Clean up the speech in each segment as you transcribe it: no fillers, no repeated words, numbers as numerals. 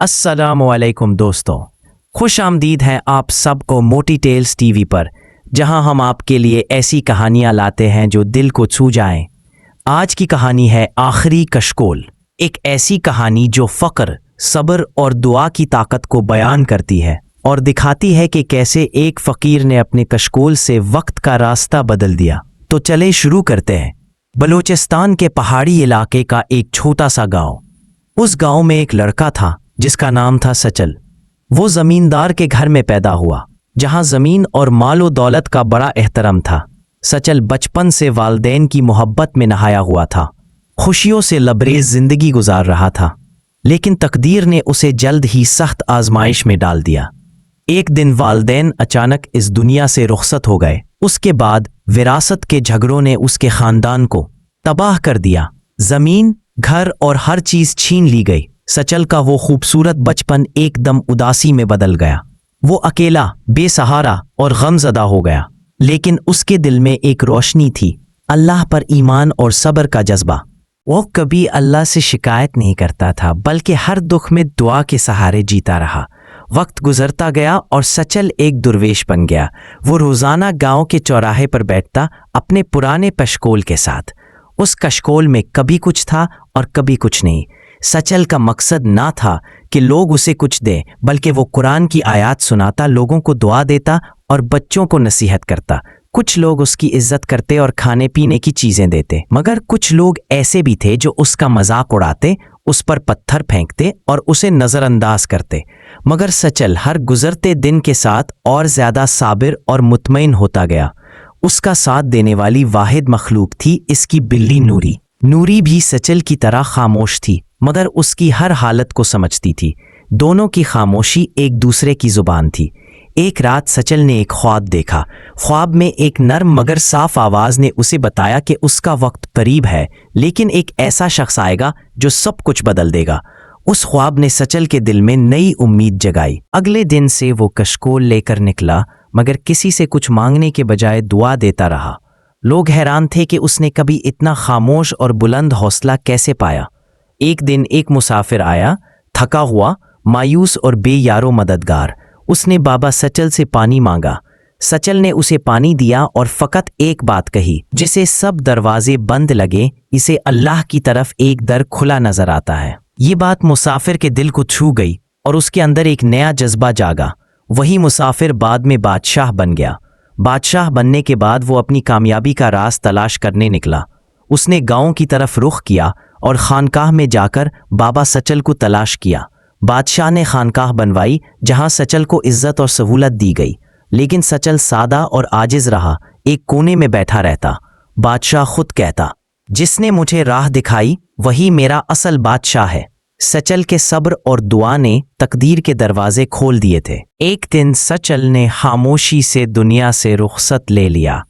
अस्सलाम वालेकुम दोस्तों, खुश आमदीद हैं आप सबको मोटी टेल्स टीवी पर, जहां हम आपके लिए ऐसी कहानियां लाते हैं जो दिल को छू जाएं। आज की कहानी है आखिरी कशकोल, एक ऐसी कहानी जो फ़क्र, सब्र और दुआ की ताकत को बयान करती है और दिखाती है कि कैसे एक फ़कीर ने अपने कशकोल से वक्त का रास्ता बदल दिया। तो चले शुरू करते हैं। बलूचिस्तान के पहाड़ी इलाके का एक छोटा सा गांव। उस गांव में एक लड़का था जिसका नाम था सचल। वो जमींदार के घर में पैदा हुआ, जहां जमीन और मालो दौलत का बड़ा एहतराम था। सचल बचपन से वालदैन की मोहब्बत में नहाया हुआ था, खुशियों से लबरेज जिंदगी गुजार रहा था। लेकिन तकदीर ने उसे जल्द ही सख्त आजमाइश में डाल दिया। एक दिन वालदैन अचानक इस दुनिया से रुखसत हो गए। उसके बाद विरासत के झगड़ों ने उसके खानदान को तबाह कर दिया। जमीन, घर और हर चीज छीन ली गई। सचल का वो खूबसूरत बचपन एकदम उदासी में बदल गया। वो अकेला, बेसहारा और गमज़दा हो गया। लेकिन उसके दिल में एक रोशनी थी, अल्लाह पर ईमान और सब्र का जज्बा। वो कभी अल्लाह से शिकायत नहीं करता था, बल्कि हर दुख में दुआ के सहारे जीता रहा। वक्त गुजरता गया और सचल एक दुर्वेश बन गया। वो रोज़ाना गांव के चौराहे पर बैठता, अपने पुराने कशकोल के साथ। उस कशकोल में कभी कुछ था और कभी कुछ नहीं। सचल का मकसद ना था कि लोग उसे कुछ दें, बल्कि वो कुरान की आयत सुनाता, लोगों को दुआ देता और बच्चों को नसीहत करता। कुछ लोग उसकी इज्जत करते और खाने पीने की चीज़ें देते, मगर कुछ लोग ऐसे भी थे जो उसका मजाक उड़ाते, उस पर पत्थर फेंकते और उसे नज़रअंदाज करते। मगर सचल हर गुजरते दिन के साथ और ज़्यादा साबिर और मुतमईन होता गया। उसका साथ देने वाली वाहिद मखलूक थी इसकी बिल्ली नूरी। नूरी भी सचल की तरह खामोश थी, मगर उसकी हर हालत को समझती थी। दोनों की खामोशी एक दूसरे की जुबान थी। एक रात सचल ने एक ख्वाब देखा। ख्वाब में एक नर्म मगर साफ आवाज ने उसे बताया कि उसका वक्त करीब है, लेकिन एक ऐसा शख्स आएगा जो सब कुछ बदल देगा। उस ख्वाब ने सचल के दिल में नई उम्मीद जगाई। अगले दिन से वो कशकोल लेकर निकला, मगर किसी से कुछ मांगने के बजाय दुआ देता रहा। लोग हैरान थे कि उसने कभी इतना खामोश और बुलंद हौसला कैसे पाया। एक दिन एक मुसाफिर आया, थका हुआ, मायूस और बेयारो मददगार। उसने बाबा सचल से पानी मांगा। सचल ने उसे पानी दिया और फकत एक बात कही, जिसे सब दरवाजे बंद लगे, इसे अल्लाह की तरफ एक दर खुला नजर आता है। ये बात मुसाफिर के दिल को छू गई और उसके अंदर एक नया जज्बा जागा। वही मुसाफिर बाद में बादशाह बन गया। बादशाह बनने के बाद वो अपनी कामयाबी का राज तलाश करने निकला। उसने गांव की तरफ रुख किया और खानकाह में जाकर बाबा सचल को तलाश किया। बादशाह ने खानकाह बनवाई जहां सचल को इज्जत और सहूलत दी गई, लेकिन सचल सादा और आजिज रहा, एक कोने में बैठा रहता। बादशाह खुद कहता, जिसने मुझे राह दिखाई वही मेरा असल बादशाह है। सचल के सब्र और दुआ ने तकदीर के दरवाजे खोल दिए थे। एक दिन सचल ने खामोशी से दुनिया से रुखसत ले लिया।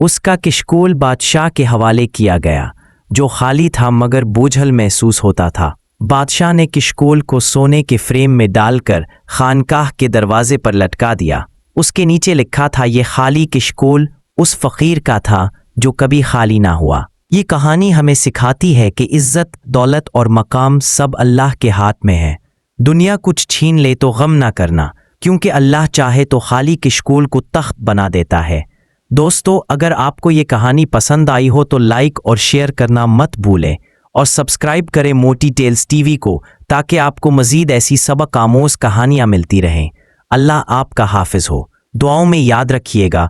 उसका कशकोल बादशाह के हवाले किया गया, जो खाली था मगर बोझल महसूस होता था। बादशाह ने कशकोल को सोने के फ्रेम में डालकर खानकाह के दरवाजे पर लटका दिया। उसके नीचे लिखा था, ये खाली कशकोल उस फ़कीर का था जो कभी खाली ना हुआ। ये कहानी हमें सिखाती है कि इज्जत, दौलत और मकाम सब अल्लाह के हाथ में है। दुनिया कुछ छीन ले तो गम ना करना, क्योंकि अल्लाह चाहे तो खाली कशकोल को तख्त बना देता है। दोस्तों, अगर आपको ये कहानी पसंद आई हो तो लाइक और शेयर करना मत भूलें और सब्सक्राइब करें मोटी टेल्स टीवी को, ताकि आपको मज़ीद ऐसी सबक आमोज़ कहानियाँ मिलती रहें। अल्लाह आपका हाफिज़ हो। दुआओं में याद रखिएगा।